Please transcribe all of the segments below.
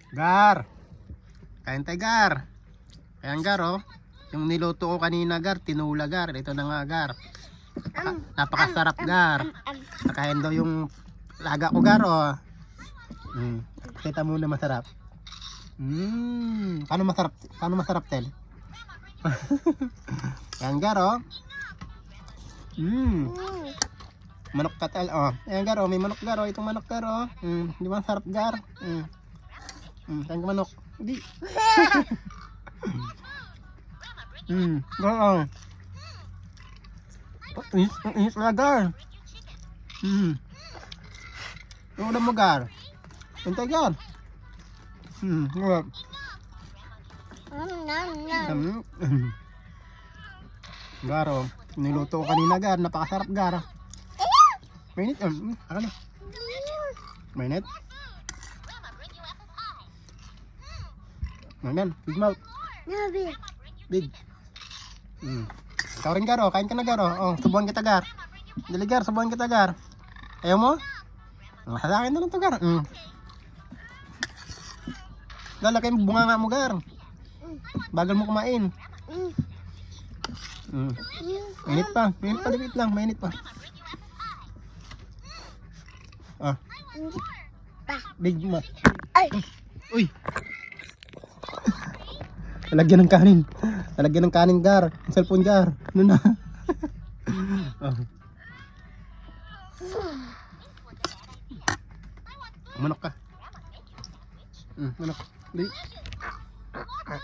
Gar. Kain tayo, Gar. Ayan, Gar, oh. Yung niluto ko kanina, Gar, tinula, Gar. Ito na nga, Gar. Napakasarap, Gar. Nakain daw yung laga ko, Gar, oh. Kita mo na masarap. Paano masarap? Paano masarap, Tel? Ayan, Gar, oh. Manok katal, oh. Ayan, Gar, oh. May manok, Gar, oh. Itong manok, Gar, oh. Di ba sarap, Gar? Saan ka manok? Hindi. Gar, oh. Ang inis na, Gar. Yung ulam mo, Gar. Hintay, Gar. Gar. Gar, oh. Niluto ko kanina, Gar. Napakasarap, Gar. Mainit, ako na. Mainit. Ayan, big mouth. Big. Ikaw rin, Gar, oh. Kain ka na, Gar, oh. Oh, subuhan kita, Gar. Dali, Gar, subuhan kita, Gar. Ayaw mo? Sa akin na lang to, Gar. Lalaki mo bunga nga mo, Gar. Bagal mo kumain. Mainit pa. Mainit pa, dikit lang. Mainit pa. Ah. Big mouth. Uy. Talagyan ng kanin. Talagyan ng kanin, Gar. Ang cellphone, Gar. Ano na? Manok ka. Manok. Dali.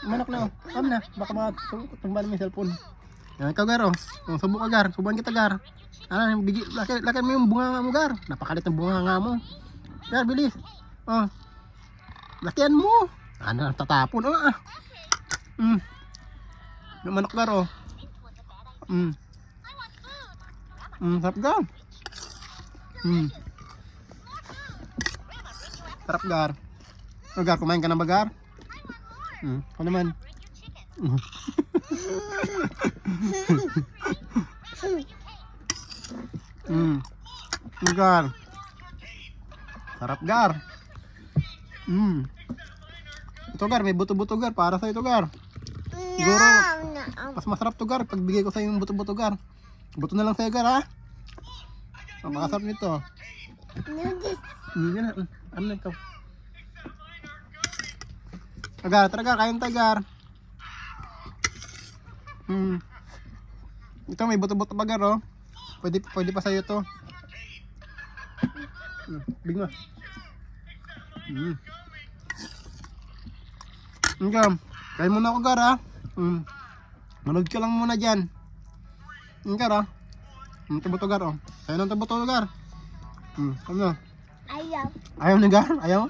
Manok na, oh. Kam na. Baka tumbalan mo yung cellphone. Yan, ikaw, Gar, oh. Subok ka, Gar. Subuhan kita, Gar. Laki mo yung bunga mo, Gar. Napakalit ng bunga mo. Gar, bilis. Oh. Lakihan mo. Ano, tatapon, oh. Yung manok, Gar, oh. Sarap, Gar. Sarap, Gar. Oh, Gar, kumain ka na ba, Gar? Ako naman. Gar. Sarap, Gar. Ito, Gar, may buto-buto, Gar. Para sa ito, Gar. Siguro, mas masarap to, Gar. Pagbigay ko sa yung buto-buto, Gar. Buto na lang sa'yo, Gar, ha? Napakasarap nito. Yan na. Ano na ikaw? Gar, tara, Gar. Kain tayo, Gar. Ito, may buto-buto pa, Gar, oh. Pwede pa sa'yo to. Big ma. Kain muna ako, Gar, ha. Manood ka lang muna dyan. Gar, ha. Tabuto, Gar, oh. Ayaw ng tabuto, Gar. Ano? Ayaw. Ayaw na, Gar? Ayaw?